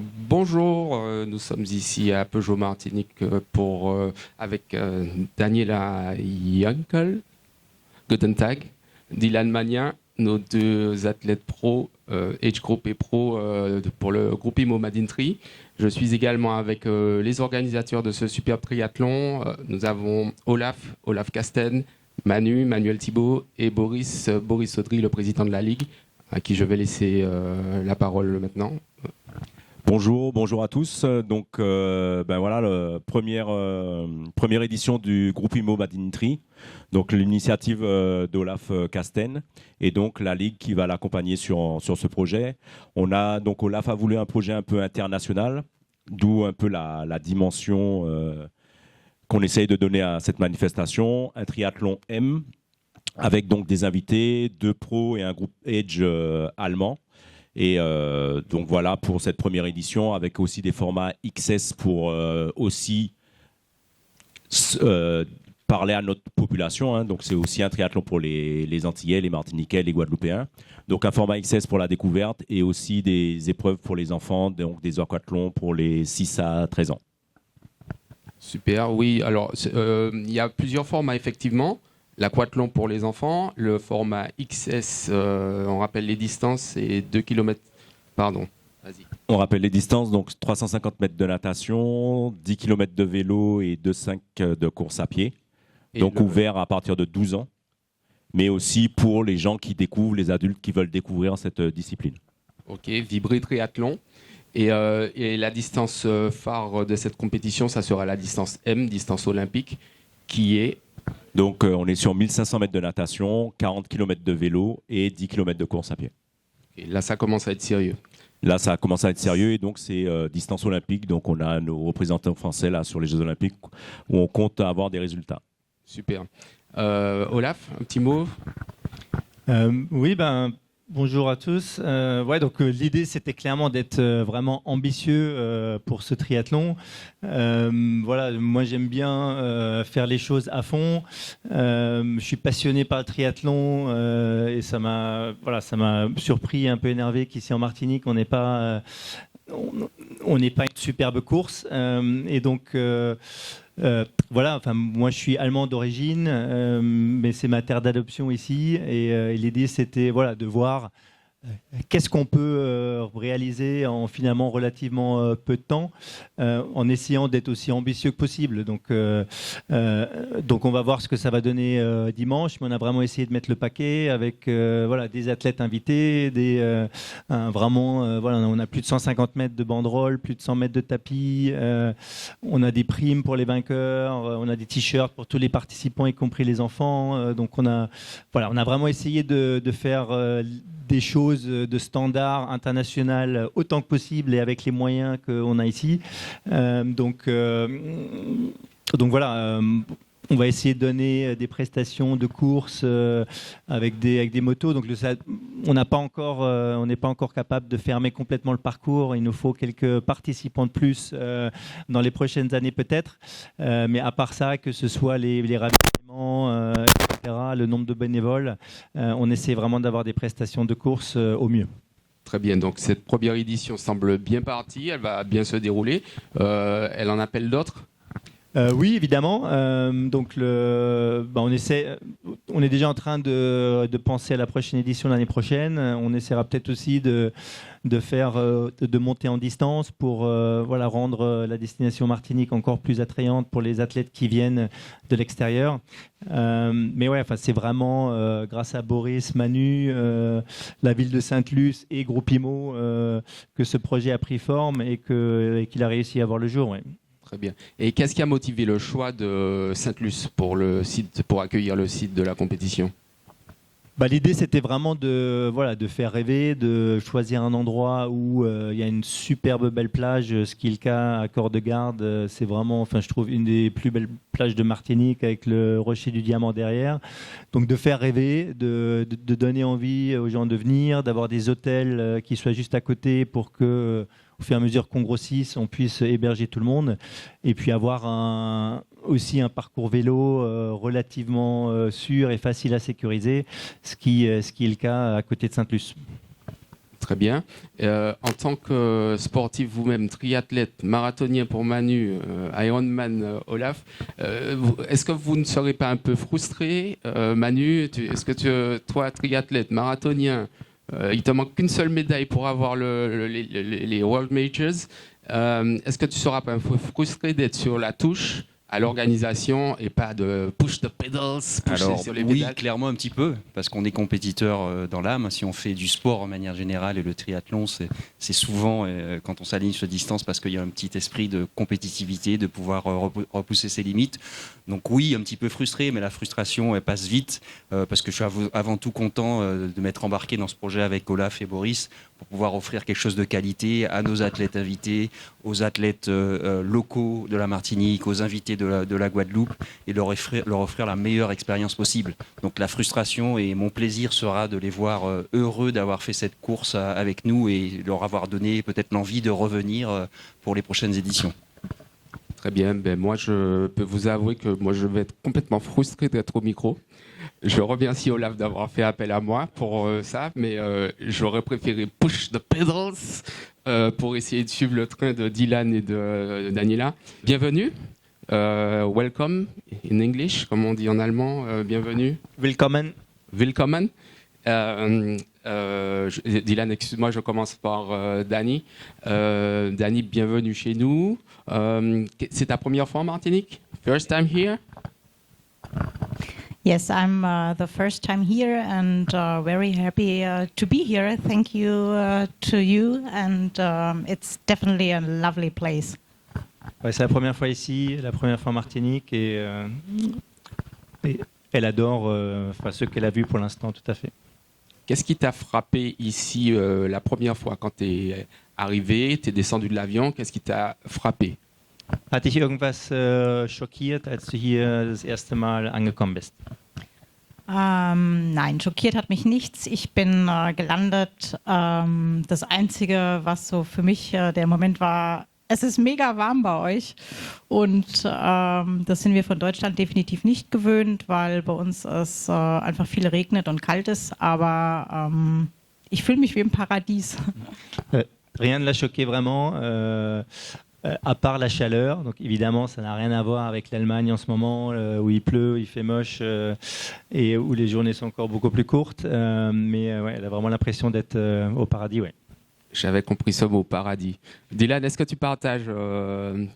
Bonjour, nous sommes ici à Peugeot Martinique avec Daniela Jankel, Guten Tag, Dylan Magnin, nos deux athlètes pro, Age Group et Pro pour le groupe IMO Madintri. Je suis également avec les organisateurs de ce superbe triathlon. Nous avons Olaf Casten, Manuel Thibault et Boris Audry, le président de la Ligue, à qui je vais laisser la parole maintenant. Bonjour à tous. Donc, voilà, première édition du groupe IMO Madintri. Donc, l'initiative d'Olaf Casten et donc la Ligue qui va l'accompagner sur ce projet. Olaf a voulu un projet un peu international, d'où un peu la dimension qu'on essaye de donner à cette manifestation. Un triathlon M avec donc des invités, 2 pros et un groupe Edge allemand. Et donc voilà pour cette première édition avec aussi des formats XS pour aussi parler à notre population. Hein. Donc c'est aussi un triathlon pour les Antillais, les Martiniquais, les Guadeloupéens. Donc un format XS pour la découverte et aussi des épreuves pour les enfants, donc des aquathlons pour les 6 à 13 ans. Super, oui. Alors il y a plusieurs formats effectivement. L'aquathlon pour les enfants, le format XS, on rappelle les distances, c'est 2 km. Pardon, vas-y. On rappelle les distances, donc 350 mètres de natation, 10 km de vélo et 2,5 de course à pied. Donc ouvert à partir de 12 ans, mais aussi pour les gens qui découvrent, les adultes qui veulent découvrir cette discipline. Ok, Vibri Triathlon. Et la distance phare de cette compétition, ça sera la distance M, distance olympique, qui est... Donc on est sur 1500 mètres de natation, 40 km de vélo et 10 km de course à pied. Et là, ça commence à être sérieux. Là, ça commence à être sérieux et donc c'est distance olympique. Donc on a nos représentants français là sur les Jeux Olympiques où on compte avoir des résultats. Super. Olaf, un petit mot? Oui, bonjour à tous. Donc l'idée c'était clairement d'être vraiment ambitieux pour ce triathlon. Moi j'aime bien faire les choses à fond. Je suis passionné par le triathlon et ça m'a surpris, un peu énervé qu'ici en Martinique on n'est pas une superbe course et donc. Moi je suis allemand d'origine, mais c'est ma terre d'adoption ici et l'idée c'était de voir qu'est-ce qu'on peut réaliser en finalement relativement peu de temps, en essayant d'être aussi ambitieux que possible. Donc on va voir ce que ça va donner dimanche, mais on a vraiment essayé de mettre le paquet avec des athlètes invités, on a plus de 150 mètres de banderole, plus de 100 mètres de tapis, on a des primes pour les vainqueurs, on a des t-shirts pour tous les participants, y compris les enfants. Donc on a vraiment essayé de faire des choses de standard international autant que possible et avec les moyens qu'on a ici. On va essayer de donner des prestations de course avec des motos. Donc on n'est pas encore capable de fermer complètement le parcours. Il nous faut quelques participants de plus dans les prochaines années peut-être. Mais à part ça, que ce soit les ravitaillements, etc., le nombre de bénévoles, on essaie vraiment d'avoir des prestations de course au mieux. Très bien, donc cette première édition semble bien partie, elle va bien se dérouler. Elle en appelle d'autres? Oui, évidemment. On est déjà en train de penser à la prochaine édition l'année prochaine. On essaiera peut-être aussi de monter en distance pour rendre la destination Martinique encore plus attrayante pour les athlètes qui viennent de l'extérieur. C'est vraiment grâce à Boris, Manu, la ville de Sainte-Luce et Groupe IMO que ce projet a pris forme et qu'il a réussi à voir le jour. Ouais. Très bien. Et qu'est-ce qui a motivé le choix de Sainte-Luce pour accueillir le site de la compétition? L'idée, c'était vraiment de faire rêver, de choisir un endroit où il y a une superbe belle plage, ce qui est le cas à Corps-de-Garde. C'est vraiment, je trouve, une des plus belles plages de Martinique avec le rocher du Diamant derrière. Donc de faire rêver, de donner envie aux gens de venir, d'avoir des hôtels qui soient juste à côté pour que, au fur et à mesure qu'on grossisse, on puisse héberger tout le monde. Et puis avoir aussi un parcours vélo relativement sûr et facile à sécuriser, ce qui est le cas à côté de Sainte-Luce. Très bien. En tant que sportif vous-même, triathlète, marathonien pour Manu, Ironman Olaf, est-ce que vous ne serez pas un peu frustré, Manu? Est-ce que toi, triathlète, marathonien, il te manque qu'une seule médaille pour avoir les World Majors, est-ce que tu ne seras pas un peu frustré d'être sur la touche à l'organisation et pas de push the pedals, Alors, sur les oui, pédales? clairement un petit peu, parce qu'on est compétiteur dans l'âme. Si on fait du sport en manière générale, et le triathlon, c'est souvent quand on s'aligne sur distance, parce qu'il y a un petit esprit de compétitivité, de pouvoir repousser ses limites. Donc oui, un petit peu frustré, mais la frustration elle passe vite, parce que je suis avant tout content de m'être embarqué dans ce projet avec Olaf et Boris, pour pouvoir offrir quelque chose de qualité à nos athlètes invités, aux athlètes locaux de la Martinique, aux invités de la Guadeloupe, et leur offrir la meilleure expérience possible. Donc la frustration et mon plaisir sera de les voir heureux d'avoir fait cette course avec nous et leur avoir donné peut-être l'envie de revenir pour les prochaines éditions. Très bien, moi je peux vous avouer que moi je vais être complètement frustré d'être au micro. Je remercie Olaf d'avoir fait appel à moi pour ça, mais j'aurais préféré push the pedals pour essayer de suivre le train de Dylan et de Daniela. Bienvenue, welcome in English, comme on dit en allemand, bienvenue. Willkommen. Willkommen. Dylan, excuse-moi, je commence par Dani. Dani, bienvenue chez nous. C'est ta première fois en Martinique? First time here? Yes, I'm the first time here and very happy to be here. Thank you to you and it's definitely a lovely place. Ouais, c'est la première fois ici, la première fois en Martinique et elle adore ceux qu'elle a vus pour l'instant, tout à fait. Qu'est-ce qui t'a frappé ici la première fois quand tu es arrivé, tu es descendu de l'avion? Qu'est-ce qui t'a frappé? Hat dich irgendwas schockiert, als du hier das erste Mal angekommen bist? Nein, schockiert hat mich nichts. Ich bin gelandet. Das Einzige, was so für mich der Moment war, es ist mega warm bei euch und das sind wir von Deutschland definitiv nicht gewöhnt, weil bei uns es einfach viel regnet und kalt ist, aber ich fühle mich wie im Paradies. Rien ne l'a choqué vraiment, à part la chaleur. Donc évidemment, ça n'a rien à voir avec l'Allemagne en ce moment, où il pleut, il fait moche et où les journées sont encore beaucoup plus courtes. Mais ouais, elle a vraiment l'impression d'être au paradis, ouais. J'avais compris ce mot, paradis. Dylan, est-ce que tu partages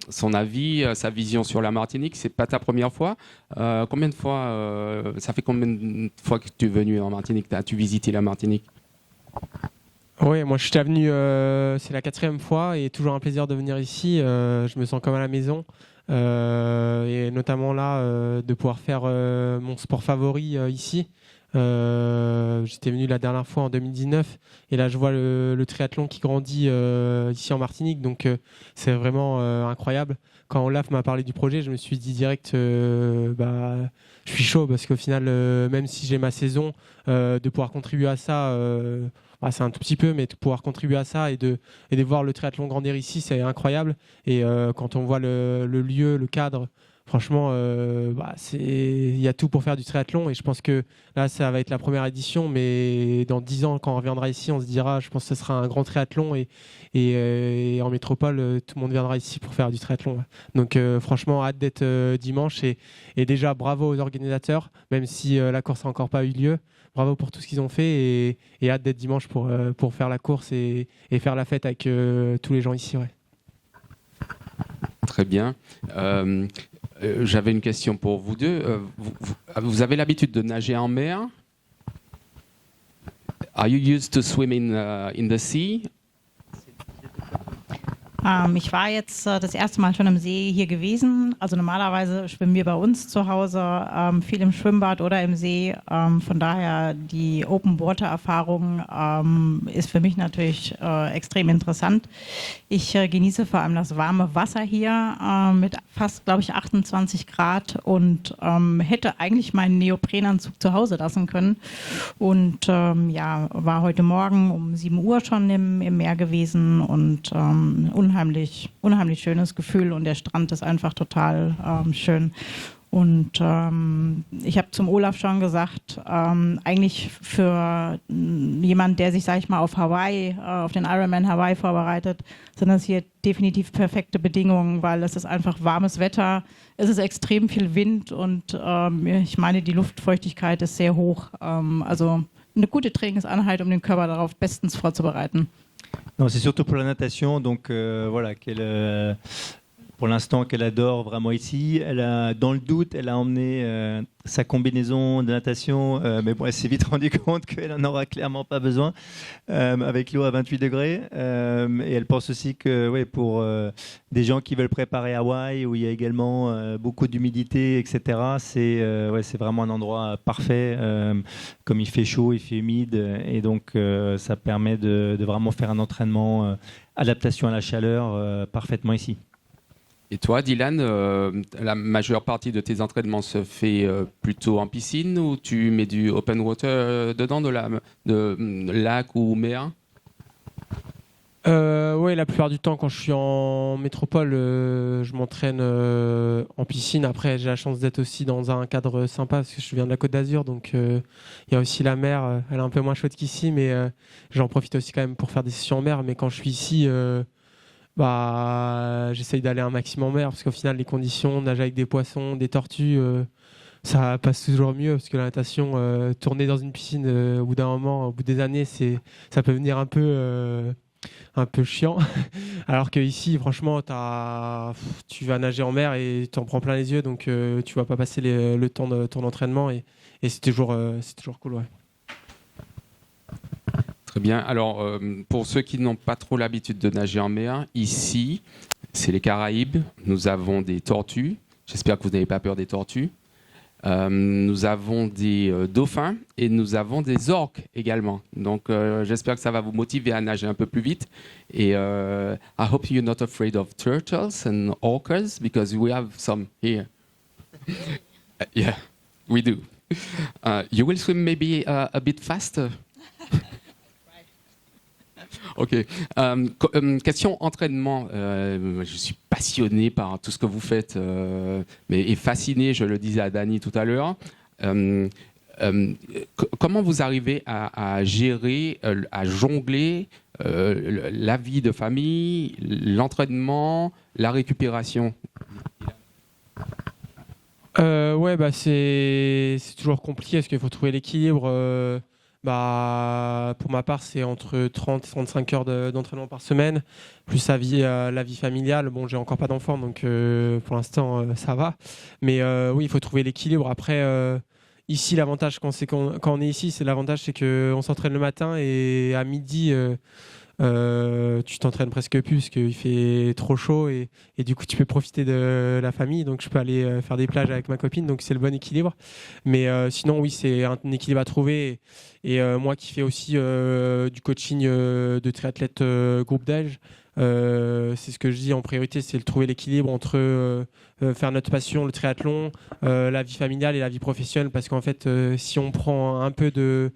son avis, sa vision sur la Martinique? C'est pas ta première fois. Combien de fois, ça fait combien de fois que tu es venu en Martinique? As-tu visité la Martinique? Oui, moi je suis venu, c'est la 4e fois et toujours un plaisir de venir ici. Je me sens comme à la maison et notamment là de pouvoir faire mon sport favori ici. J'étais venu la dernière fois en 2019 et là je vois le triathlon qui grandit ici en Martinique, donc c'est vraiment incroyable. Quand Olaf m'a parlé du projet, je me suis dit direct je suis chaud parce qu'au final même si j'ai ma saison, de pouvoir contribuer à ça, c'est un tout petit peu, mais de pouvoir contribuer à ça et de voir le triathlon grandir ici, c'est incroyable. Et quand on voit le lieu, le cadre, franchement, il y a tout pour faire du triathlon. Et je pense que là, ça va être la première édition, mais dans 10 ans, quand on reviendra ici, on se dira, je pense que ce sera un grand triathlon. Et en métropole, tout le monde viendra ici pour faire du triathlon. Ouais. Donc franchement, hâte d'être dimanche. Et déjà, bravo aux organisateurs, même si la course n'a encore pas eu lieu. Bravo pour tout ce qu'ils ont fait et hâte d'être dimanche pour faire la course et faire la fête avec tous les gens ici. Ouais. Très bien. J'avais une question pour vous deux. Vous avez l'habitude de nager en mer? Are you used to swim in the sea? Ich war jetzt das erste Mal schon im See hier gewesen. Also normalerweise schwimmen wir bei uns zu Hause viel im Schwimmbad oder im See. Von daher die Open-Water-Erfahrung ist für mich natürlich extrem interessant. Ich genieße vor allem das warme Wasser hier mit fast, glaube ich, 28 Grad und hätte eigentlich meinen Neoprenanzug zu Hause lassen können. Und war heute Morgen um 7 Uhr schon im Meer gewesen und unheimlich schönes Gefühl und der Strand ist einfach total schön. Und ich habe zum Olaf schon gesagt, eigentlich für jemand, der sich, sag ich mal, auf Hawaii, auf den Ironman Hawaii vorbereitet, sind das hier definitiv perfekte Bedingungen, weil es ist einfach warmes Wetter, es ist extrem viel Wind und ich meine, die Luftfeuchtigkeit ist sehr hoch. Also eine gute Trainingseinheit, um den Körper darauf bestens vorzubereiten. Non, c'est surtout pour la natation, donc voilà, pour l'instant qu'elle adore vraiment ici. Elle a, dans le doute, elle a emmené sa combinaison de natation, mais bon, elle s'est vite rendue compte qu'elle n'en aura clairement pas besoin avec l'eau à 28 degrés. Et elle pense aussi que ouais, pour des gens qui veulent préparer Hawaï, où il y a également beaucoup d'humidité, etc., c'est vraiment un endroit parfait. Comme il fait chaud, il fait humide, et donc ça permet de vraiment faire un entraînement adaptation à la chaleur parfaitement ici. Et toi, Dylan, la majeure partie de tes entraînements se fait plutôt en piscine ou tu mets du open water dedans, de lac ou mer? Oui, la plupart du temps, quand je suis en métropole, je m'entraîne en piscine. Après, j'ai la chance d'être aussi dans un cadre sympa parce que je viens de la Côte d'Azur, donc il y a aussi la mer. Elle est un peu moins chaude qu'ici, mais j'en profite aussi quand même pour faire des sessions en mer. Mais quand je suis ici, j'essaye d'aller un maximum en mer parce qu'au final, les conditions, nager avec des poissons, des tortues, ça passe toujours mieux parce que la natation, tourner dans une piscine au bout d'un moment, au bout des années, ça peut venir un peu chiant. Alors qu'ici, franchement, tu vas nager en mer et tu en prends plein les yeux, donc tu vas pas passer le temps de ton entraînement et c'est toujours cool. Ouais. Très bien. Alors, pour ceux qui n'ont pas trop l'habitude de nager en mer, ici, c'est les Caraïbes. Nous avons des tortues. J'espère que vous n'avez pas peur des tortues. Nous avons des dauphins et nous avons des orques également. Donc, j'espère que ça va vous motiver à nager un peu plus vite. Et I hope you're not afraid of turtles and orcas because we have some here. Yeah, we do. You will swim maybe a bit faster. Ok. Question entraînement. Je suis passionné par tout ce que vous faites, et fasciné, je le disais à Dani tout à l'heure. Comment vous arrivez à gérer, à jongler la vie de famille, l'entraînement, la récupération? C'est toujours compliqué parce qu'il faut trouver l'équilibre. Pour ma part, c'est entre 30 et 35 heures d'entraînement par semaine, plus la vie familiale. Bon, j'ai encore pas d'enfant, donc pour l'instant, ça va. Mais oui, il faut trouver l'équilibre. Après, ici, l'avantage, quand on est ici, c'est qu'on s'entraîne le matin et à midi, tu t'entraînes presque plus parce qu'il fait trop chaud et du coup, tu peux profiter de la famille. Donc, je peux aller faire des plages avec ma copine. Donc, c'est le bon équilibre. Mais sinon, oui, c'est un équilibre à trouver. Et moi qui fais aussi du coaching de triathlète groupe d'âge, c'est ce que je dis en priorité, c'est de trouver l'équilibre entre faire notre passion, le triathlon, la vie familiale et la vie professionnelle. Parce qu'en fait, si on prend un peu de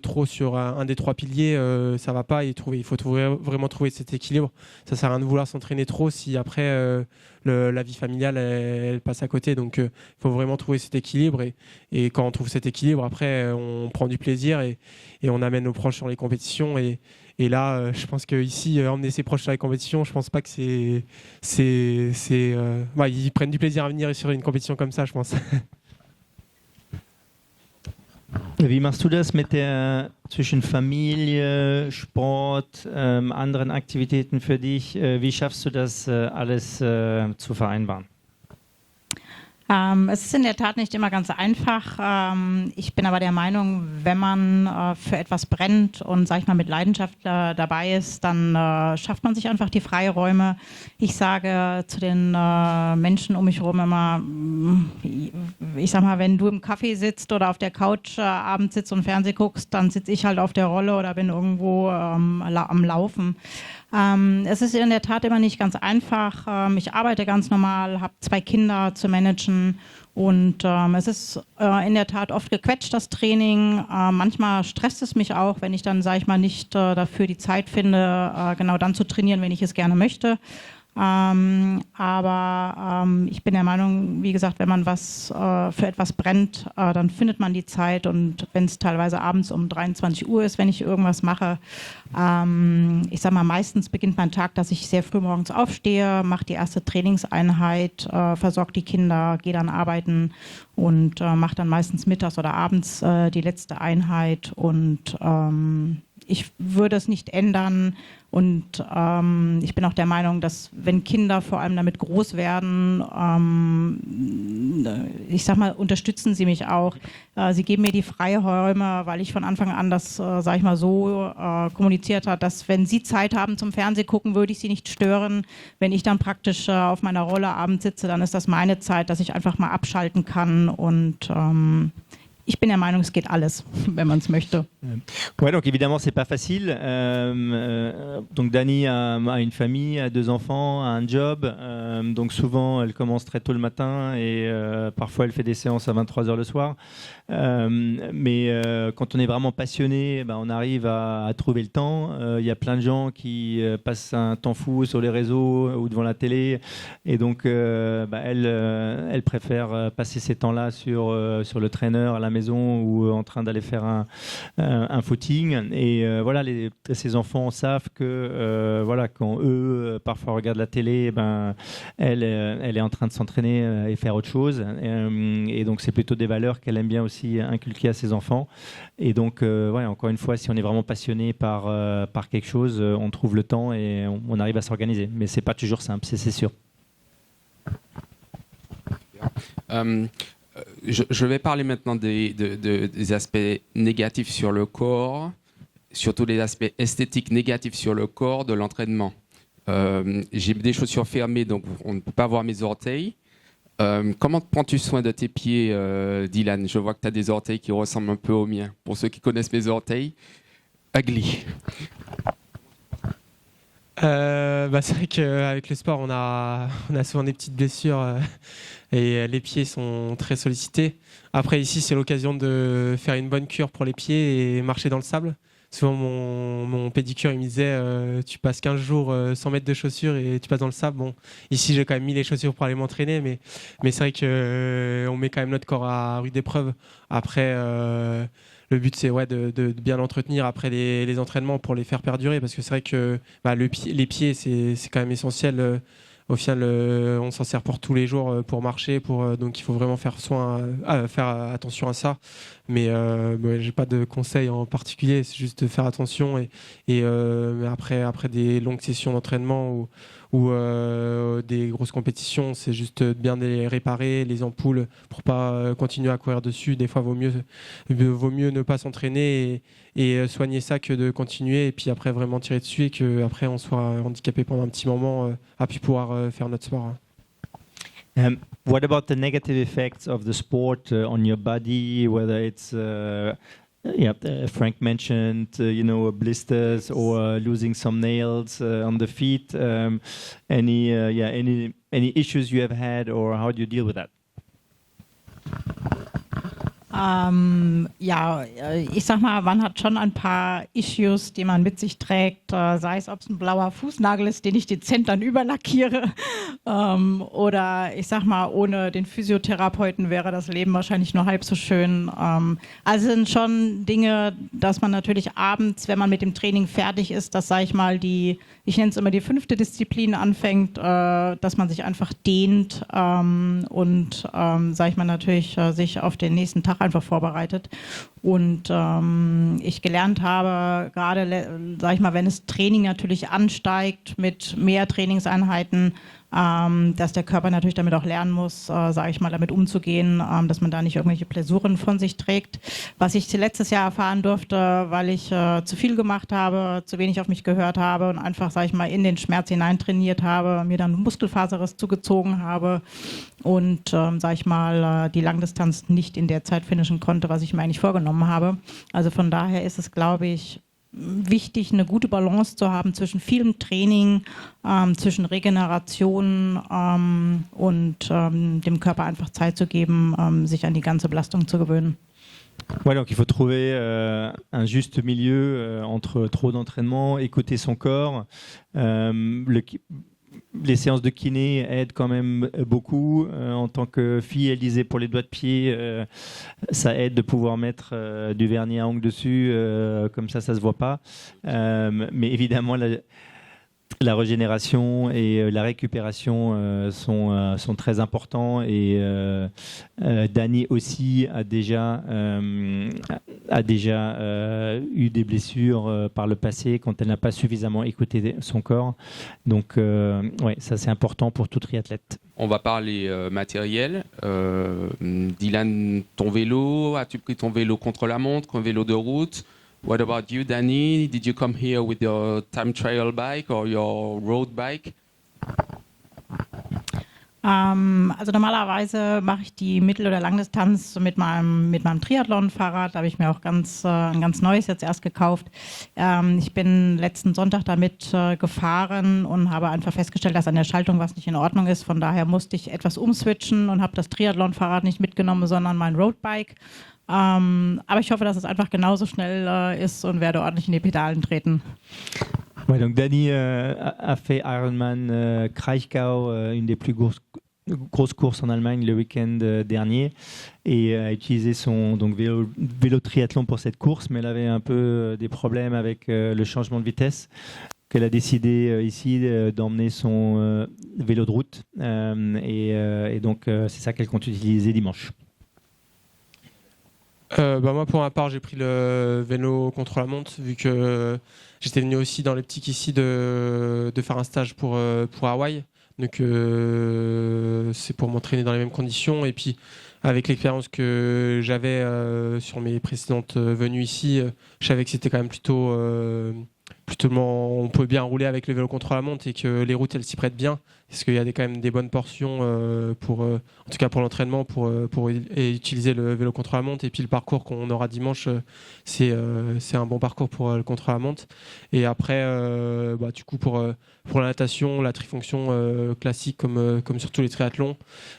trop sur un des trois piliers, ça va pas. Il faut vraiment trouver cet équilibre. Ça sert à rien de vouloir s'entraîner trop si après la vie familiale elle passe à côté. Donc il faut vraiment trouver cet équilibre et quand on trouve cet équilibre, après on prend du plaisir et on amène nos proches sur les compétitions et là je pense qu'ici emmener ses proches sur les compétitions, je pense pas que ils prennent du plaisir à venir sur une compétition comme ça, je pense. Wie machst du das mit zwischen Familie, Sport, anderen Aktivitäten für dich? Wie schaffst du das alles zu vereinbaren? Es ist in der Tat nicht immer ganz einfach. Ich bin aber der Meinung, wenn man für etwas brennt und, sag ich mal, mit Leidenschaft dabei ist, dann schafft man sich einfach die Freiräume. Ich sage zu den Menschen um mich herum immer, ich sag mal, wenn du im Café sitzt oder auf der Couch abends sitzt und Fernsehen guckst, dann sitze ich halt auf der Rolle oder bin irgendwo am Laufen. Es ist in der Tat immer nicht ganz einfach. Ich arbeite ganz normal, habe 2 Kinder zu managen und es ist in der Tat oft gequetscht, das Training. Manchmal stresst es mich auch, wenn ich dann, sage ich mal, nicht dafür die Zeit finde, genau dann zu trainieren, wenn ich es gerne möchte. Aber ich bin der Meinung, wie gesagt, wenn man für etwas brennt, dann findet man die Zeit. Und wenn es teilweise abends um 23 Uhr ist, wenn ich irgendwas mache, ich sage mal, meistens beginnt mein Tag, dass ich sehr früh morgens aufstehe, mache die erste Trainingseinheit, versorge die Kinder, gehe dann arbeiten und mache dann meistens mittags oder abends die letzte Einheit. Und ich würde es nicht ändern. Und ich bin auch der Meinung, dass wenn Kinder vor allem damit groß werden, ich sag mal, unterstützen sie mich auch. Sie geben mir die Freiräume, weil ich von Anfang an das, sag ich mal, so kommuniziert habe, dass wenn sie Zeit haben zum Fernseh gucken, würde ich sie nicht stören. Wenn ich dann praktisch auf meiner Rolle abends sitze, dann ist das meine Zeit, dass ich einfach mal abschalten kann. Und ich bin der Meinung, es geht alles, wenn man es möchte. Ouais, donc évidemment, c'est pas facile. Donc Dani a une famille, a 2 enfants, a un job. Donc souvent, elle commence très tôt le matin et parfois elle fait des séances à 23h le soir. Mais quand on est vraiment passionné, on arrive à trouver le temps. Il y a plein de gens qui passent un temps fou sur les réseaux ou devant la télé. Et donc, elle préfère passer ces temps-là sur le trainer à la maison ou en train d'aller faire un footing. Et voilà, ces enfants savent que voilà, quand eux parfois regardent la télé, elle est en train de s'entraîner et faire autre chose. Et donc c'est plutôt des valeurs qu'elle aime bien aussi inculquer à ses enfants. Et donc ouais, encore une fois, si on est vraiment passionné par quelque chose, on trouve le temps et on arrive à s'organiser. Mais c'est pas toujours simple, c'est sûr. Je vais parler maintenant des aspects négatifs sur le corps, surtout les aspects esthétiques négatifs sur le corps de l'entraînement. J'ai des chaussures fermées, donc on ne peut pas voir mes orteils. Comment prends-tu soin de tes pieds, Dylan? Je vois que tu as des orteils qui ressemblent un peu aux miens. Pour ceux qui connaissent mes orteils, ugly. C'est vrai qu'avec le sport, on a souvent des petites blessures et les pieds sont très sollicités. Après, ici, c'est l'occasion de faire une bonne cure pour les pieds et marcher dans le sable. Souvent, mon pédicure, il me disait tu passes 15 jours sans mettre de chaussures et tu passes dans le sable. Bon, ici, j'ai quand même mis les chaussures pour aller m'entraîner, mais c'est vrai qu'on met quand même notre corps à rude épreuve. Après, le but, c'est de bien l'entretenir après les entraînements pour les faire perdurer, parce que c'est vrai que les pieds, c'est quand même essentiel. Au final, on s'en sert pour tous les jours, pour marcher, donc il faut vraiment faire attention à ça. Mais j'ai pas de conseils en particulier, c'est juste de faire attention mais après des longues sessions d'entraînement ou des grosses compétitions, c'est juste de bien les réparer, les ampoules, pour pas continuer à courir dessus. Des fois, vaut mieux ne pas s'entraîner et soigner ça que de continuer et puis après vraiment tirer dessus et qu'après on soit handicapé pendant un petit moment à puis pouvoir faire notre sport. What about the negative effects of the sport on your body, whether it's Frank mentioned blisters or losing some nails on the feet, any issues you have had, or how do you deal with that? Ich sag mal, man hat schon ein paar Issues, die man mit sich trägt, sei es, ob es ein blauer Fußnagel ist, den ich dezent dann überlackiere, oder ich sag mal, ohne den Physiotherapeuten wäre das Leben wahrscheinlich nur halb so schön. Also sind schon Dinge, dass man natürlich abends, wenn man mit dem Training fertig ist, dass, sag ich mal, ich nenne es immer die 5. Disziplin anfängt, dass man sich einfach dehnt und, sag ich mal, natürlich sich auf den nächsten Tag einfach vorbereitet. Und ich gelernt habe, gerade, sag ich mal, wenn das Training natürlich ansteigt mit mehr Trainingseinheiten, dass der Körper natürlich damit auch lernen muss, sage ich mal, damit umzugehen, dass man da nicht irgendwelche Blessuren von sich trägt. Was ich letztes Jahr erfahren durfte, weil ich zu viel gemacht habe, zu wenig auf mich gehört habe und einfach, sage ich mal, in den Schmerz hinein trainiert habe, mir dann Muskelfaserriss zugezogen habe und, sage ich mal, die Langdistanz nicht in der Zeit finishen konnte, was ich mir eigentlich vorgenommen habe. Also von daher ist es, glaube ich, wichtig, eine gute Balance zu haben zwischen vielem Training, zwischen Regeneration und dem Körper einfach Zeit zu geben, sich an die ganze Belastung zu gewöhnen. Ouais, donc il faut trouver un juste milieu entre trop d'entraînement, écouter son corps. les séances de kiné aident quand même beaucoup. En tant que fille, elle disait pour les doigts de pied, ça aide de pouvoir mettre du vernis à ongles dessus, comme ça se voit pas. Mais évidemment, la régénération et la récupération sont très importants et Dani aussi a déjà eu des blessures par le passé quand elle n'a pas suffisamment écouté son corps. Donc ouais, ça c'est important pour tout triathlète. On va parler matériel. Dylan, ton vélo, as-tu pris ton vélo contre la montre, un vélo de route? What about you, Danny? Did you come here with your time trial bike or your road bike? Also normalerweise mache ich die Mittel- oder Langdistanz mit meinem Triathlon-Fahrrad. Da habe ich mir auch ein ganz neues jetzt erst gekauft. Ich bin letzten Sonntag damit gefahren und habe einfach festgestellt, dass an der Schaltung was nicht in Ordnung ist. Von daher musste ich etwas umswitchen und habe das Triathlon-Fahrrad nicht mitgenommen, sondern mein Roadbike. Aber ich hoffe, dass es einfach genauso schnell ist und werde ordentlich in die Pedalen treten. Ouais, donc Dani a fait Ironman Kraichgau, une des plus grosses courses en Allemagne le week-end dernier, et a utilisé son vélo triathlon pour cette course, mais elle avait un peu des problèmes avec le changement de vitesse. Elle a décidé ici d'emmener son vélo de route, et donc c'est ça qu'elle compte utiliser dimanche. Moi, pour ma part, j'ai pris le vélo contre la montre, vu que j'étais venu aussi dans l'optique ici de faire un stage pour Hawaï. Donc, c'est pour m'entraîner dans les mêmes conditions. Et puis, avec l'expérience que j'avais sur mes précédentes venues ici, je savais que c'était quand même plutôt on peut bien rouler avec le vélo contre la montre et que les routes elles s'y prêtent bien parce qu'il y a quand même des bonnes portions en tout cas pour l'entraînement pour utiliser le vélo contre la montre, et puis le parcours qu'on aura dimanche c'est un bon parcours pour le contre la montre. Et après du coup pour la natation, la trifonction classique comme sur tous les triathlons,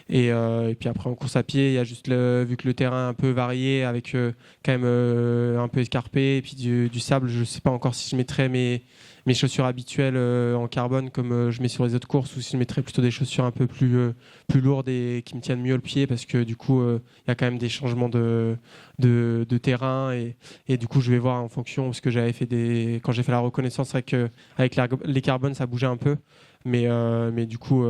et puis après en course à pied il y a juste vu que le terrain est un peu varié avec quand même un peu escarpé et puis du sable, je sais pas encore si je mettrai mes chaussures habituelles en carbone comme je mets sur les autres courses, ou si je mettrais plutôt des chaussures un peu plus lourdes et qui me tiennent mieux le pied, parce que du coup il y a quand même des changements de terrain, et du coup je vais voir en fonction, parce que quand j'ai fait la reconnaissance, c'est vrai qu'avec les carbones ça bougeait un peu, mais du coup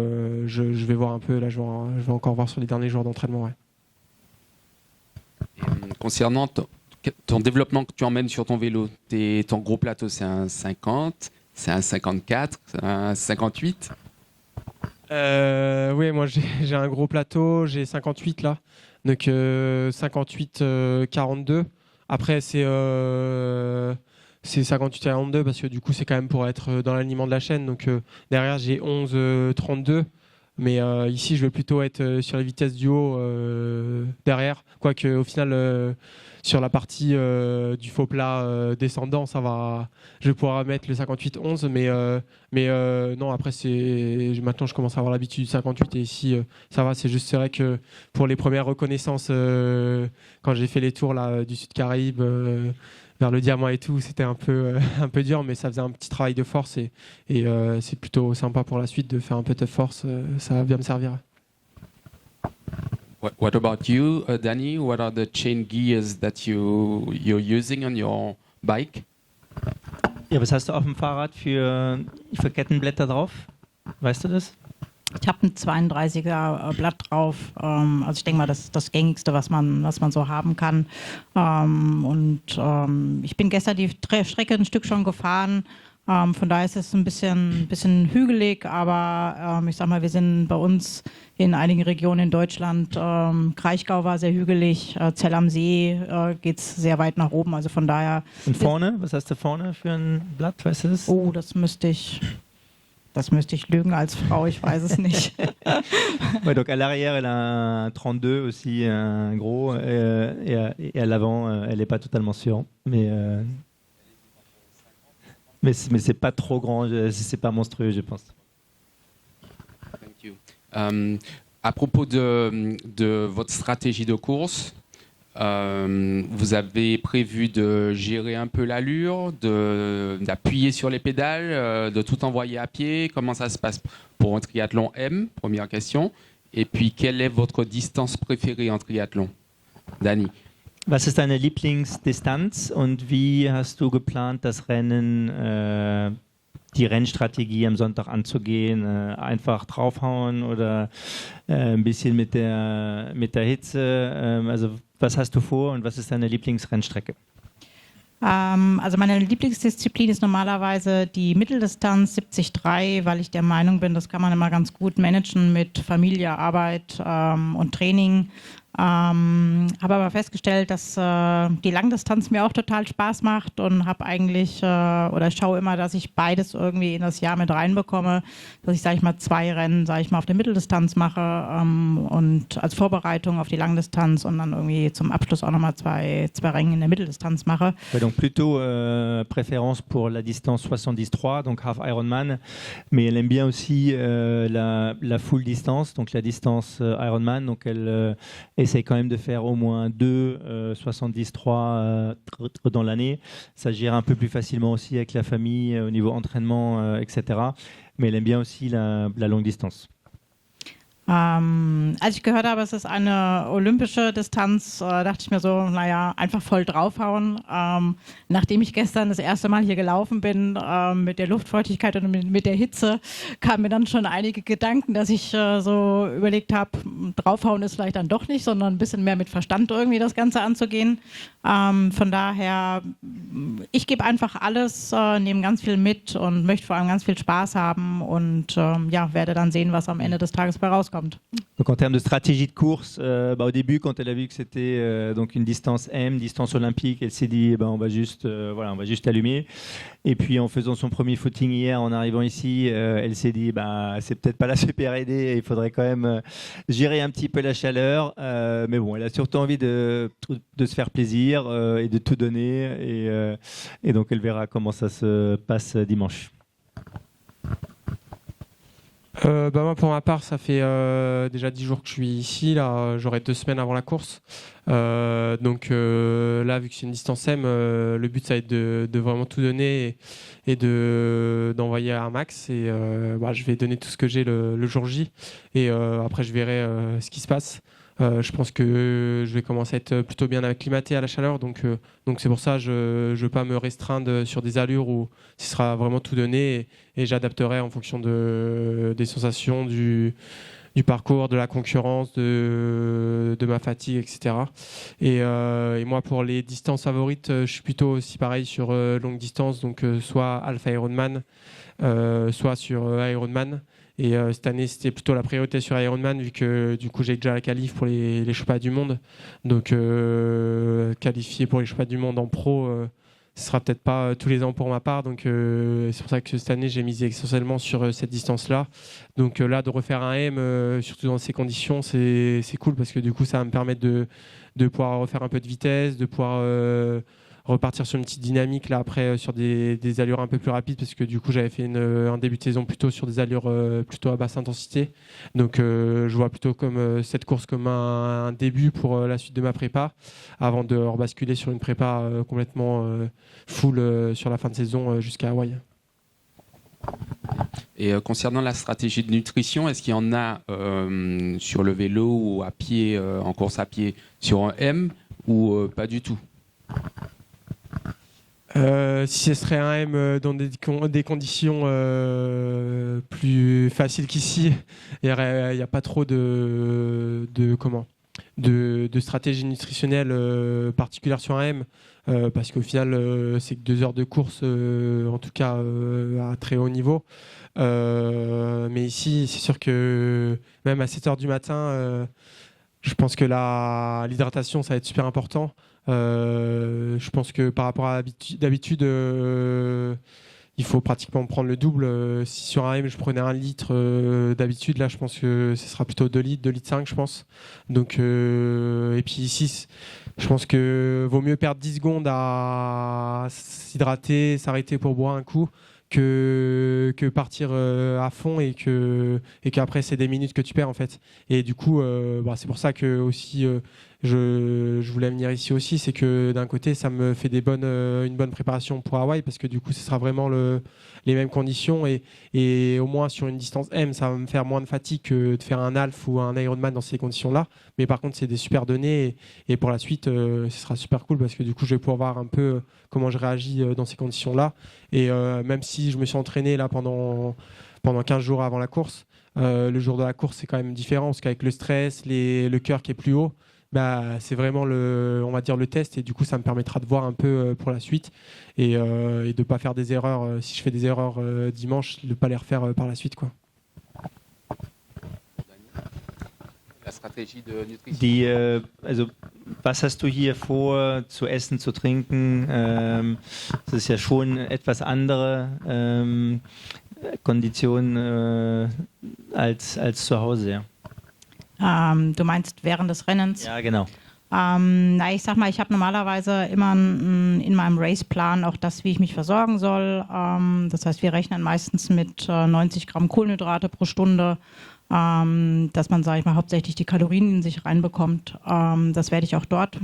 je vais voir un peu, là je vais encore voir sur les derniers jours d'entraînement. Ouais. Concernant ton développement que tu emmènes sur ton vélo, ton gros plateau, c'est un 50, c'est un 54, c'est un 58? Oui, moi j'ai un gros plateau, j'ai 58 là, donc 58 42. Après c'est 58 42 parce que du coup c'est quand même pour être dans l'alignement de la chaîne, donc derrière j'ai 11 32. Mais ici, je vais plutôt être sur les vitesses du haut derrière. Quoique, au final, sur la partie du faux plat descendant, ça va. Je vais pouvoir mettre le 58-11. Mais non, après, maintenant, je commence à avoir l'habitude du 58. Et ici, ça va. C'est vrai que pour les premières reconnaissances, quand j'ai fait les tours là, du Sud Caraïbe, vers le diamant et tout, c'était un peu dur, mais ça faisait un petit travail de force, et c'est plutôt sympa pour la suite de faire un peu de force, ça va bien me servir. What about you, Danny? What are the chain gears that you're using on your bike? Ja, was hast du auf dem Fahrrad für Kettenblätter drauf? Weißt du das? Ich habe ein 32er Blatt drauf. Also ich denke mal, das ist das Gängigste, was man so haben kann. Ich bin gestern die Strecke ein Stück schon gefahren. Von daher ist es ein bisschen hügelig, aber ich sag mal, wir sind bei uns in einigen Regionen in Deutschland. Kraichgau war sehr hügelig, Zell am See geht es sehr weit nach oben. Also von daher. Und vorne? Was hast du vorne für ein Blatt? Weißt du das? Oh, das müsste ich lügen als Frau, ich weiß es nicht. Ouais, donc à l'arrière, elle a un 32 aussi, un gros, et à l'avant, elle n'est pas totalement sûre. Mais c'est pas trop grand, c'est pas monstrueux, je pense. Thank you. À propos de votre stratégie de course, Vous avez prévu de gérer un peu l'allure, d'appuyer sur les pédales, de tout envoyer à pied. Comment ça se passe pour un triathlon M? Première question. Et puis, quelle est votre distance préférée en triathlon? Dani. Was ist deine Lieblingsdistanz und wie hast du geplant, das Rennen, die Rennstrategie am Sonntag anzugehen? Einfach draufhauen oder ein bisschen mit der Hitze? Also was hast du vor und was ist deine Lieblingsrennstrecke? Also meine Lieblingsdisziplin ist normalerweise die Mitteldistanz 73, weil ich der Meinung bin, das kann man immer ganz gut managen mit Familie, Arbeit und Training. Habe aber festgestellt, dass die Langdistanz mir auch total Spaß macht und habe eigentlich oder schaue immer, dass ich beides irgendwie in das Jahr mit reinbekomme, dass ich, sage ich mal, 2 Rennen, sage ich mal, auf der Mitteldistanz mache und als Vorbereitung auf die Langdistanz und dann irgendwie zum Abschluss auch nochmal zwei Rennen in der Mitteldistanz mache. Ouais, donc plutôt préférence pour la distance 73, donc half Ironman, mais elle aime bien aussi la full distance, donc la distance Ironman, donc elle essaye quand même de faire au moins 2 73 dans l'année. Ça se gère un peu plus facilement aussi avec la famille au niveau entraînement, etc. Mais elle aime bien aussi la longue distance. Als ich gehört habe, es ist eine olympische Distanz, dachte ich mir so, naja, einfach voll draufhauen. Nachdem ich gestern das erste Mal hier gelaufen bin, mit der Luftfeuchtigkeit und mit der Hitze, kamen mir dann schon einige Gedanken, dass ich so überlegt habe, draufhauen ist vielleicht dann doch nicht, sondern ein bisschen mehr mit Verstand irgendwie das Ganze anzugehen. Von daher, ich gebe einfach alles, nehme ganz viel mit und möchte vor allem ganz viel Spaß haben und ja, werde dann sehen, was am Ende des Tages bei rauskommt. Donc en termes de stratégie de course, au début, quand elle a vu que c'était donc une distance M, distance olympique, elle s'est dit on va juste allumer. Et puis en faisant son premier footing hier, en arrivant ici, elle s'est dit c'est peut-être pas la super idée, il faudrait quand même gérer un petit peu la chaleur. Mais bon, elle a surtout envie de se faire plaisir et de tout donner. Et donc elle verra comment ça se passe dimanche. Moi, pour ma part, ça fait déjà 10 jours que je suis ici. Là, j'aurai 2 semaines avant la course. Donc là, vu que c'est une distance M, le but, ça va être de vraiment tout donner et d'envoyer un max. Et je vais donner tout ce que j'ai le jour J. Et après, je verrai ce qui se passe. Je pense que je vais commencer à être plutôt bien acclimaté à la chaleur, donc c'est pour ça que je ne veux pas me restreindre sur des allures où ce sera vraiment tout donné et j'adapterai en fonction des sensations, du parcours, de la concurrence, de ma fatigue, etc. Et moi, pour les distances favorites, je suis plutôt aussi pareil sur longue distance, donc soit Alpha Ironman, soit sur Ironman. Et cette année, c'était plutôt la priorité sur Ironman, vu que du coup, j'ai déjà la qualif pour les championnats du monde. Donc, qualifié pour les championnats du monde en pro, ce sera peut-être pas tous les ans pour ma part. Donc, c'est pour ça que cette année, j'ai misé essentiellement sur cette distance-là. Donc là, de refaire un M, surtout dans ces conditions, c'est cool parce que du coup, ça va me permettre de pouvoir refaire un peu de vitesse, de pouvoir repartir sur une petite dynamique là après sur des allures un peu plus rapides parce que du coup j'avais fait un début de saison plutôt sur des allures plutôt à basse intensité, donc je vois plutôt comme cette course comme un début pour la suite de ma prépa avant de rebasculer sur une prépa complètement full sur la fin de saison jusqu'à Hawaï. Et concernant la stratégie de nutrition, est-ce qu'il y en a sur le vélo ou à pied, en course à pied sur un M ou pas du tout? Si ce serait un M dans des conditions plus faciles qu'ici, il n'y a pas trop de stratégie nutritionnelle particulière sur un M, parce qu'au final, c'est que 2 heures de course, en tout cas à très haut niveau. Mais ici, c'est sûr que même à 7 heures du matin, je pense que l'hydratation, ça va être super important. Je pense que par rapport à d'habitude, il faut pratiquement prendre le double. Si sur un M je prenais 1 litre d'habitude, là je pense que ce sera plutôt 2 litres, 2 litres 5 je pense. Donc, et puis ici, je pense que vaut mieux perdre 10 secondes à s'hydrater, s'arrêter pour boire un coup que partir à fond et qu'après c'est des minutes que tu perds en fait. Et du coup, c'est pour ça que aussi je voulais venir ici aussi, c'est que d'un côté, ça me fait une bonne préparation pour Hawaï, parce que du coup, ce sera vraiment les mêmes conditions, et au moins sur une distance M, ça va me faire moins de fatigue que de faire un half ou un Ironman dans ces conditions-là. Mais par contre, c'est des super données, et pour la suite, ce sera super cool, parce que du coup, je vais pouvoir voir un peu comment je réagis dans ces conditions-là. Et même si je me suis entraîné là pendant 15 jours avant la course, le jour de la course, c'est quand même différent, parce qu'avec le stress, le cœur qui est plus haut, bah, c'est vraiment on va dire le test, et du coup ça me permettra de voir un peu pour la suite, et de ne pas faire des erreurs, si je fais des erreurs dimanche, de ne pas les refaire par la suite, quoi. La stratégie de nutrition. Also, was hast du hier vor zu essen, zu trinken? Das ist ja schon etwas andere Kondition als zu Hause. Ja. Du meinst während des Rennens? Ja, genau. Ich sag mal, ich habe normalerweise immer in meinem Raceplan auch das, wie ich mich versorgen soll. Das heißt, wir rechnen meistens mit 90 Gramm Kohlenhydrate pro Stunde, dass man, sage ich mal, hauptsächlich die Kalorien in sich reinbekommt. Das werde ich auch dort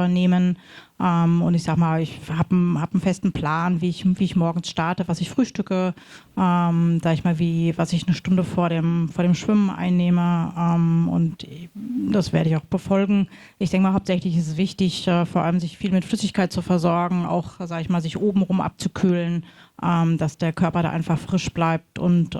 nehmen. Und ich sag mal, ich habe einen festen Plan, wie ich morgens starte, was ich frühstücke, sag ich mal, was ich eine Stunde vor dem Schwimmen einnehme. Und das werde ich auch befolgen. Ich denke mal, hauptsächlich ist es wichtig, vor allem sich viel mit Flüssigkeit zu versorgen, auch, sag ich mal, sich obenrum abzukühlen, dass der Körper da einfach frisch bleibt und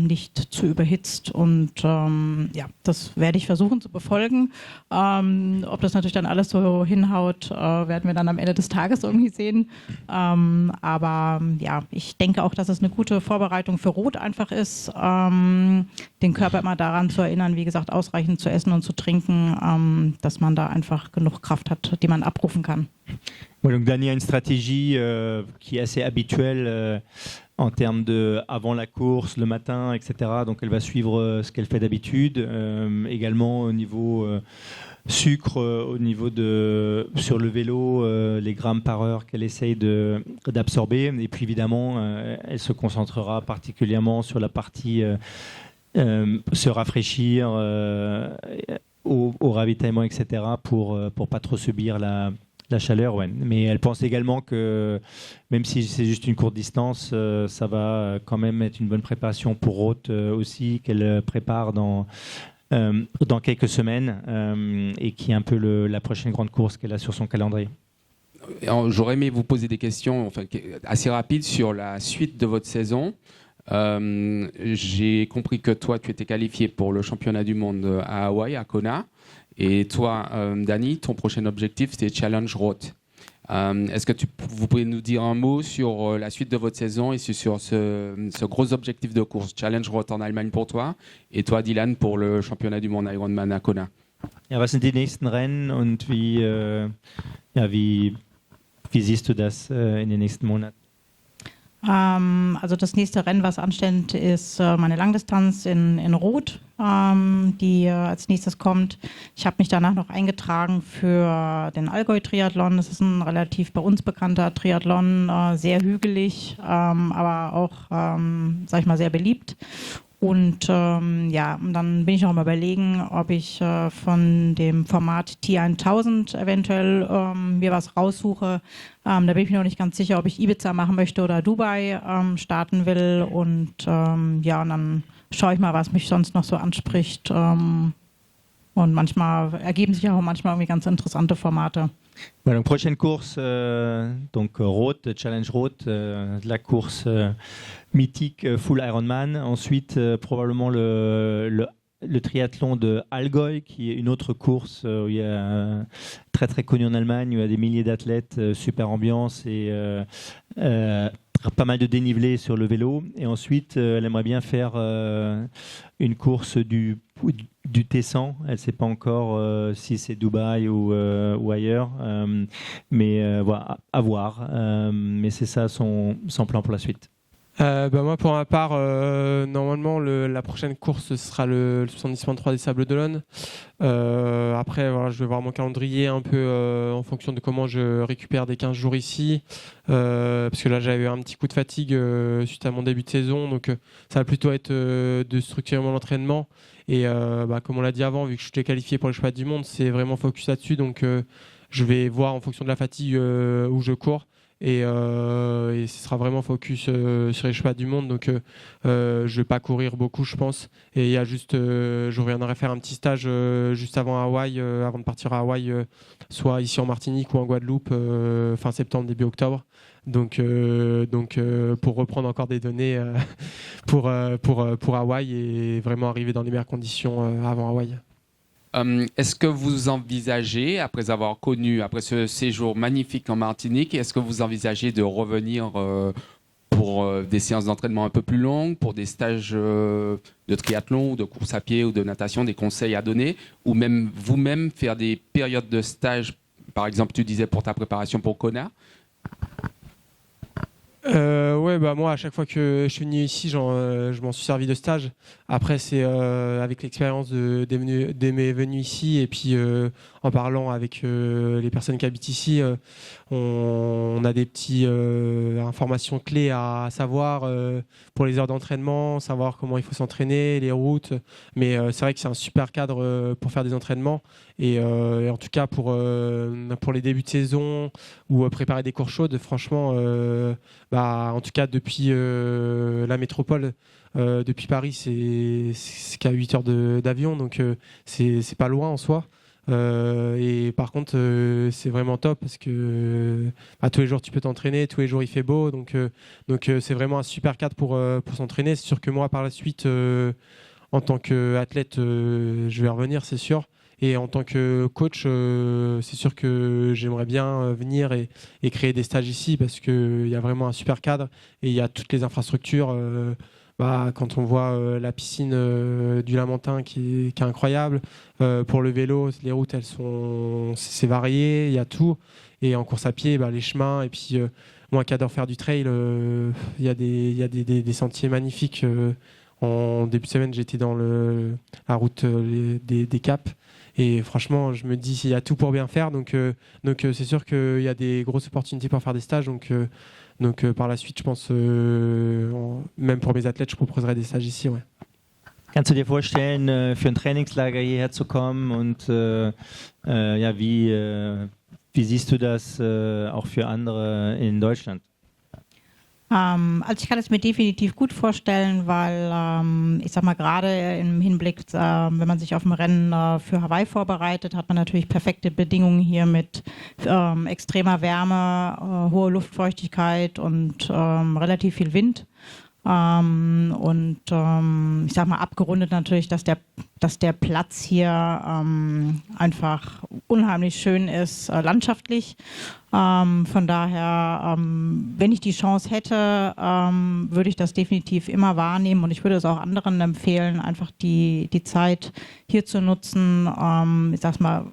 nicht zu überhitzt. Und ja, das werde ich versuchen zu befolgen. Ob das natürlich dann alles so hinhaut, werden wir dann am Ende des Tages irgendwie sehen. Aber ja, ich denke auch, dass es eine gute Vorbereitung für Rot einfach ist, den Körper immer daran zu erinnern, wie gesagt, ausreichend zu essen und zu trinken, dass man da einfach genug Kraft hat, die man abrufen kann. Ouais, donc Dani a une stratégie qui est assez habituelle en termes de avant la course, le matin, etc. Donc elle va suivre ce qu'elle fait d'habitude. Également au niveau sucre, au niveau sur le vélo, les grammes par heure qu'elle essaye d'absorber. Et puis évidemment, elle se concentrera particulièrement sur la partie se rafraîchir au ravitaillement, etc. pour pas trop subir la chaleur, ouais. Mais elle pense également que même si c'est juste une courte distance, ça va quand même être une bonne préparation pour Roth aussi, qu'elle prépare dans quelques semaines et qui est un peu la prochaine grande course qu'elle a sur son calendrier. J'aurais aimé vous poser des questions assez rapides sur la suite de votre saison. J'ai compris que toi, tu étais qualifié pour le championnat du monde à Hawaï, à Kona. Et toi, Dani, ton prochain objectif, c'est Challenge Roth. Est-ce que vous pouvez nous dire un mot sur la suite de votre saison et sur ce gros objectif de course, Challenge Roth en Allemagne pour toi, et toi, Dylan, pour le championnat du monde Ironman à Kona? Ja, was sind die nächsten Rennen und wie siehst du das in den nächsten Monaten? Also das nächste Rennen, was ansteht, ist meine Langdistanz in Roth, die als nächstes kommt. Ich habe mich danach noch eingetragen für den Allgäu-Triathlon. Das ist ein relativ bei uns bekannter Triathlon, sehr hügelig, aber auch, sag ich mal, sehr beliebt. Und ja, dann bin ich noch mal überlegen, ob ich von dem Format T1000 eventuell mir was raussuche. Da bin ich mir noch nicht ganz sicher, ob ich Ibiza machen möchte oder Dubai starten will. Und ja, und dann schaue ich mal, was mich sonst noch so anspricht. Und manchmal ergeben sich auch manchmal irgendwie ganz interessante Formate. Voilà, donc prochaine course, donc Roth, Challenge Roth, la course mythique full Ironman. Ensuite, probablement le triathlon de Allgäu, qui est une autre course où il y a très très connu en Allemagne, où il y a des milliers d'athlètes, super ambiance et pas mal de dénivelé sur le vélo. Et ensuite, elle aimerait bien faire une course du T100. Elle ne sait pas encore si c'est Dubaï ou ailleurs, mais voilà, à voir. Mais c'est ça son plan pour la suite. Moi, pour ma part, normalement, la prochaine course ce sera le 70.3 des Sables d'Olonne. Après, voilà, je vais voir mon calendrier un peu en fonction de comment je récupère des 15 jours ici. Parce que là, j'avais eu un petit coup de fatigue suite à mon début de saison. Donc, ça va plutôt être de structurer mon entraînement. Et comme on l'a dit avant, vu que je suis qualifié pour les championnats du monde, c'est vraiment focus là-dessus. Donc, je vais voir en fonction de la fatigue où je cours. Et ce sera vraiment focus sur les championnats du monde, donc je vais pas courir beaucoup, je pense. Et il y a juste, je reviendrai faire un petit stage juste avant Hawaï, avant de partir à Hawaï, soit ici en Martinique ou en Guadeloupe, fin septembre, début octobre. Donc pour reprendre encore des données pour Hawaï et vraiment arriver dans les meilleures conditions avant Hawaï. Est-ce que vous envisagez, après avoir connu, après ce séjour magnifique en Martinique, est-ce que vous envisagez de revenir pour des séances d'entraînement un peu plus longues, pour des stages de triathlon ou de course à pied ou de natation, des conseils à donner, ou même vous-même faire des périodes de stage, par exemple tu disais pour ta préparation pour Kona? Moi à chaque fois que je suis venu ici, je m'en suis servi de stage. Après c'est avec l'expérience de mes venues ici et puis en parlant avec les personnes qui habitent ici, on a des petites informations clés à savoir pour les heures d'entraînement, savoir comment il faut s'entraîner, les routes. Mais c'est vrai que c'est un super cadre pour faire des entraînements et en tout cas pour les débuts de saison ou préparer des cours chaudes, franchement, en tout cas depuis la métropole, depuis Paris, c'est qu'à 8 heures d'avion, donc c'est pas loin en soi. Et par contre, c'est vraiment top parce que tous les jours tu peux t'entraîner, tous les jours il fait beau, donc c'est vraiment un super cadre pour s'entraîner. C'est sûr que moi, par la suite, en tant qu'athlète, je vais revenir, c'est sûr. Et en tant que coach, c'est sûr que j'aimerais bien venir et créer des stages ici parce qu'il y a vraiment un super cadre et il y a toutes les infrastructures. Quand on voit la piscine du Lamentin qui est incroyable, pour le vélo, les routes, c'est varié, il y a tout. Et en course à pied, les chemins. Et puis, moi qui adore faire du trail, il y a des sentiers magnifiques. En début de semaine, j'étais dans la route des Caps. Et franchement, je me dis, il y a tout pour bien faire. Donc c'est sûr qu'il y a des grosses opportunités pour faire des stages. Donc par la suite, je pense, même pour mes athlètes, je proposerai des stages ici. Ouais. Kannst du dir vorstellen, für ein Trainingslager hierher zu kommen und wie siehst du das auch für andere in Deutschland? Also ich kann es mir definitiv gut vorstellen, weil ich sag mal gerade im Hinblick, wenn man sich auf ein Rennen für Hawaii vorbereitet, hat man natürlich perfekte Bedingungen hier mit extremer Wärme, hohe Luftfeuchtigkeit und relativ viel Wind. Ich sag mal abgerundet natürlich, dass der Platz hier einfach unheimlich schön ist, landschaftlich. Von daher, wenn ich die Chance hätte, würde ich das definitiv immer wahrnehmen und ich würde es auch anderen empfehlen, einfach die Zeit hier zu nutzen. Ich sag's mal,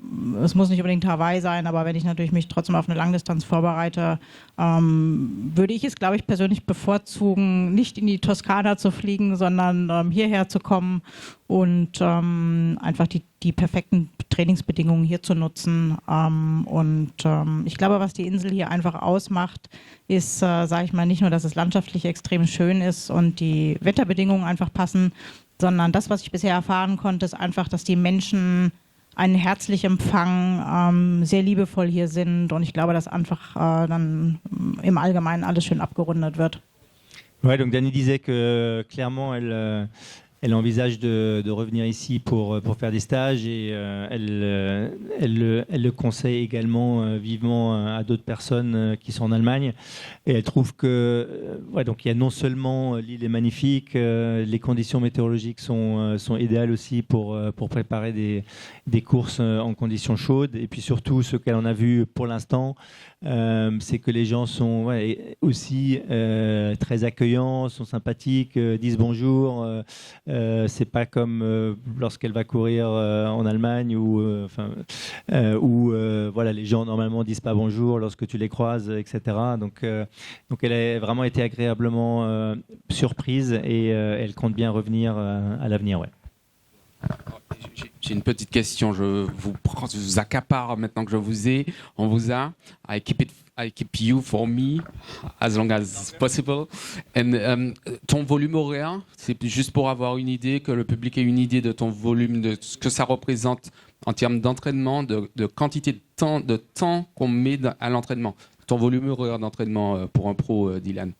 es muss nicht unbedingt Hawaii sein, aber wenn ich natürlich mich trotzdem auf eine Langdistanz vorbereite, würde ich es, glaube ich, persönlich bevorzugen, nicht in die Toskana zu fliegen, sondern hierher zu kommen und einfach die perfekten Trainingsbedingungen hier zu nutzen. Ich glaube, was die Insel hier einfach ausmacht, ist, sage ich mal, nicht nur, dass es landschaftlich extrem schön ist und die Wetterbedingungen einfach passen, sondern das, was ich bisher erfahren konnte, ist einfach, dass die Menschen einen herzlich empfangen, sehr liebevoll hier sind und ich glaube, dass einfach dann im Allgemeinen alles schön abgerundet wird. Ouais, donc Dani disait que clairement elle envisage de revenir ici pour faire des stages et elle le conseille également vivement à d'autres personnes qui sont en Allemagne. Et elle trouve que donc il y a non seulement l'île est magnifique, les conditions météorologiques sont idéales aussi pour préparer des courses en conditions chaudes. Et puis surtout, ce qu'elle en a vu pour l'instant, c'est que les gens sont aussi très accueillants, sont sympathiques, disent bonjour. c'est pas comme lorsqu'elle va courir en Allemagne où voilà, les gens normalement disent pas bonjour lorsque tu les croises, etc. Donc elle a vraiment été agréablement surprise et elle compte bien revenir à l'avenir. Ouais. J'ai une petite question. Je vous accapare maintenant que je vous ai. On vous a. I keep you for me as long as possible. Ton volume horaire, c'est juste pour avoir une idée, que le public ait une idée de ton volume, de ce que ça représente en termes d'entraînement, de quantité de temps qu'on met à l'entraînement. Ton volume horaire d'entraînement pour un pro, Dylan.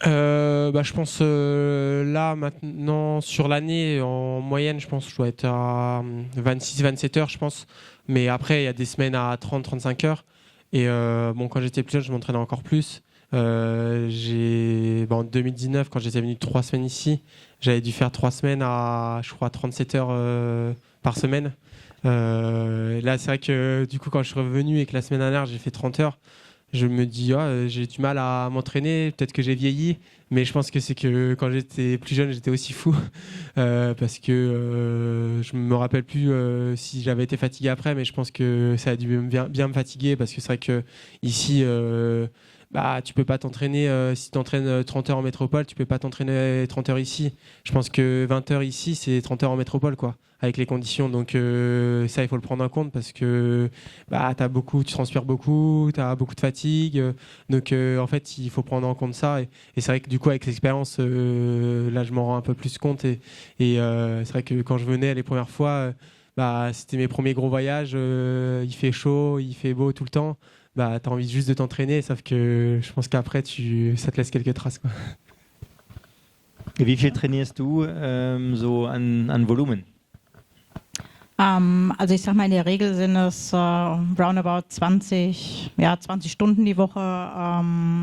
Je pense là maintenant sur l'année en moyenne je pense que je dois être à 26-27 heures je pense, mais après il y a des semaines à 30-35 heures et quand j'étais plus jeune je m'entraînais encore plus. En 2019 quand j'étais venu 3 semaines ici j'avais dû faire 3 semaines à je crois 37 heures par semaine. Là c'est vrai que du coup quand je suis revenu et que la semaine dernière j'ai fait 30 heures, je me dis, j'ai du mal à m'entraîner, peut-être que j'ai vieilli, mais je pense que c'est que quand j'étais plus jeune, j'étais aussi fou, parce que je me rappelle plus si j'avais été fatigué après, mais je pense que ça a dû bien me fatiguer, parce que c'est vrai que ici, tu peux pas t'entraîner, si tu entraînes 30 heures en métropole, tu peux pas t'entraîner 30 heures ici. Je pense que 20 heures ici, c'est 30 heures en métropole, quoi, avec les conditions. Donc ça, il faut le prendre en compte parce que tu transpires beaucoup, tu as beaucoup de fatigue. Donc en fait, il faut prendre en compte ça. Et c'est vrai que du coup, avec l'expérience, là, je m'en rends un peu plus compte. Et c'est vrai que quand je venais les premières fois, c'était mes premiers gros voyages. Il fait chaud, il fait beau tout le temps. T'as envie juste de t'entraîner, sauf que je pense qu'après, ça te laisse quelques traces, quoi. Wie viel trainierst du so an Volumen? Also ich sag mal, in der Regel sind es roundabout 20 Stunden die Woche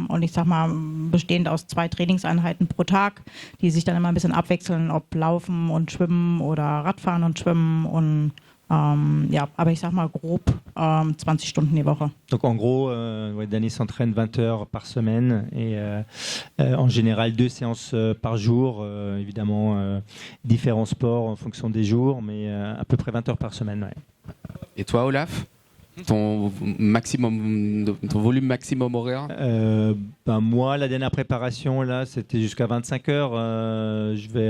und ich sag mal, bestehend aus 2 Trainingseinheiten pro Tag, die sich dann immer ein bisschen abwechseln, ob Laufen und Schwimmen oder Radfahren und Schwimmen und aber ich sag mal grob 20 Stunden die Woche. Donc en gros, Dani s'entraîne 20 heures par semaine et en général 2 séances par jour, évidemment différents sports en fonction des jours, mais à peu près 20 heures par semaine. Ouais. Et toi, Olaf, ton volume maximum horaire? Moi, la dernière préparation, là, c'était jusqu'à 25 heures. Je vais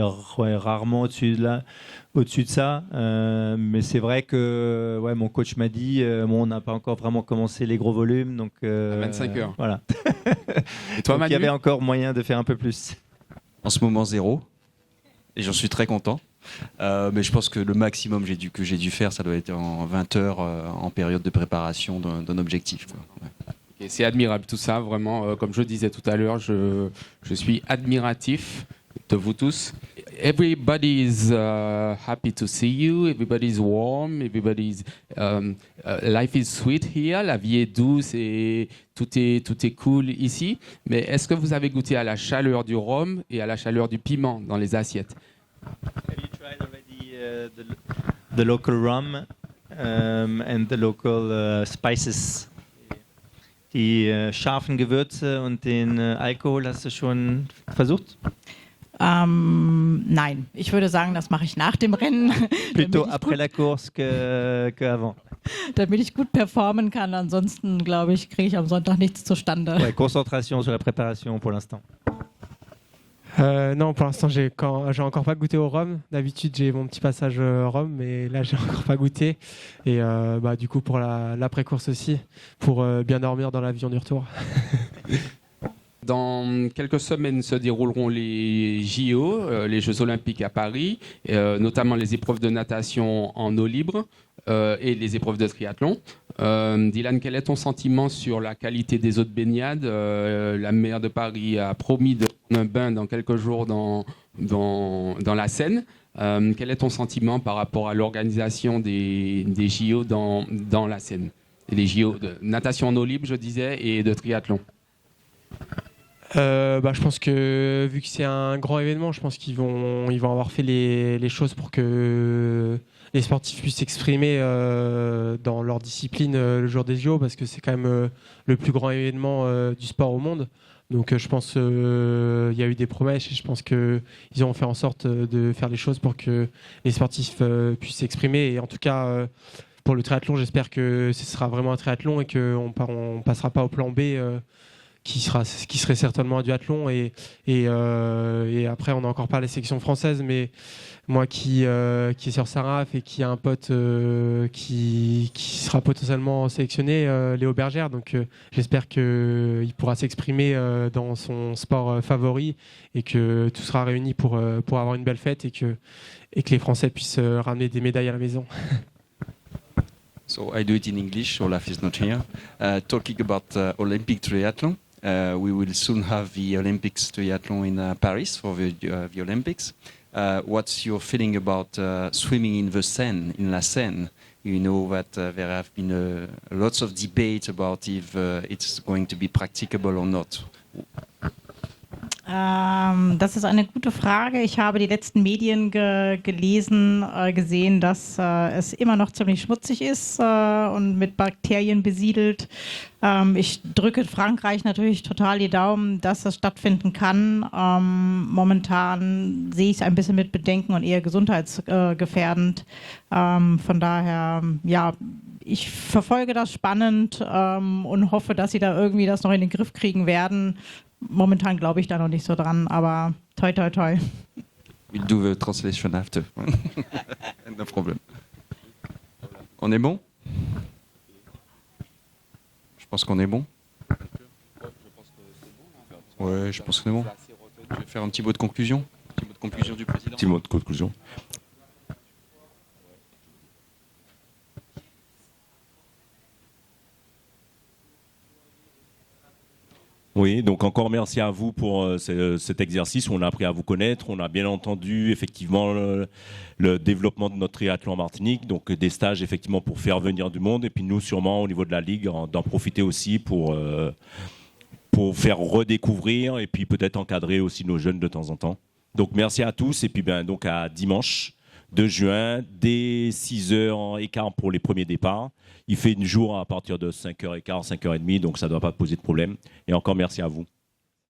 rarement au-dessus de ça. Mais c'est vrai que mon coach m'a dit, on n'a pas encore vraiment commencé les gros volumes. Donc, 25 heures. Voilà. Et toi, donc, Manu? il y avait encore moyen de faire un peu plus. En ce moment, 0. Et j'en suis très content. Mais je pense que le maximum que j'ai dû faire, ça doit être en 20 heures en période de préparation d'un objectif, quoi. Ouais. Et c'est admirable tout ça, vraiment. Comme je disais tout à l'heure, je suis admiratif de vous tous. Everybody is happy to see you. Everybody is warm. Everybody's life is sweet here. La vie est douce et tout est cool ici. Mais est-ce que vous avez goûté à la chaleur du rhum et à la chaleur du piment dans les assiettes? Have you tried already the local rum and the local spices? Die scharfen Gewürze und den Alkohol hast du schon versucht? Nein, ich würde sagen, das mache ich nach dem Rennen. Plutôt après la course qu'avant. Damit ich gut performen kann. Ansonsten, glaube ich, kriege ich am Sonntag nichts zustande. Ouais, concentration sur la préparation pour l'instant. Non, pour l'instant, j'ai encore pas goûté au rhum. D'habitude, j'ai mon petit passage rhum, mais là, j'ai encore pas goûté. Et du coup, pour l'après-course aussi, pour bien dormir dans l'avion du retour. Dans quelques semaines se dérouleront les JO, les Jeux Olympiques à Paris, notamment les épreuves de natation en eau libre et les épreuves de triathlon. Dylan, quel est ton sentiment sur la qualité des eaux de baignade? La maire de Paris a promis de prendre un bain dans quelques jours dans la Seine. Quel est ton sentiment par rapport à l'organisation des JO dans la Seine? Les JO de natation en eau libre, je disais, et de triathlon. Je pense que vu que c'est un grand événement, je pense qu'ils vont avoir fait les choses pour que les sportifs puissent s'exprimer dans leur discipline le jour des JO, parce que c'est quand même le plus grand événement du sport au monde. Donc je pense qu'il y a eu des promesses et je pense qu'ils ont fait en sorte de faire les choses pour que les sportifs puissent s'exprimer. Et en tout cas, pour le triathlon, j'espère que ce sera vraiment un triathlon et qu'on ne passera pas au plan B qui serait certainement un duathlon. Et après, on n'a encore pas la sélection française, mais moi qui est sur Saint-Raph et qui a un pote qui sera potentiellement sélectionné, Léo Bergère. Donc j'espère qu'il pourra s'exprimer dans son sport favori et que tout sera réuni pour avoir une belle fête et que les Français puissent ramener des médailles à la maison. So I do it in English. Olaf is not here. Talking about Olympic triathlon, we will soon have the Olympics triathlon in Paris for the Olympics. What's your feeling about swimming in the Seine, in la Seine? You know that there have been lots of debate about if it's going to be practicable or not. Das ist eine gute Frage. Ich habe die letzten Medien gesehen, dass es immer noch ziemlich schmutzig ist und mit Bakterien besiedelt. Ich drücke Frankreich natürlich total die Daumen, dass das stattfinden kann. Momentan sehe ich es ein bisschen mit Bedenken und eher gesundheitsgefährdend. Von daher, ja, ich verfolge das spannend und hoffe, dass sie da irgendwie das noch in den Griff kriegen werden. Momentan glaube ich da noch nicht so dran, aber toi, toi, toi. We'll do the translation after. No problem. On est bon? Je pense qu'on est bon. Ouais, je pense que c'est bon. Je vais faire un petit mot de conclusion. Un petit mot de conclusion du président. Petit mot de conclusion. Oui, donc encore merci à vous pour cet exercice où on a appris à vous connaître. On a bien entendu effectivement le développement de notre triathlon en Martinique, donc des stages effectivement pour faire venir du monde et puis nous sûrement au niveau de la Ligue d'en profiter aussi pour faire redécouvrir et puis peut-être encadrer aussi nos jeunes de temps en temps. Donc merci à tous et puis donc à dimanche 2 juin dès 6h15 pour les premiers départs. Il fait une jour à partir de 5h15, 5h30, donc ça ne doit pas poser de problème. Et encore merci à vous.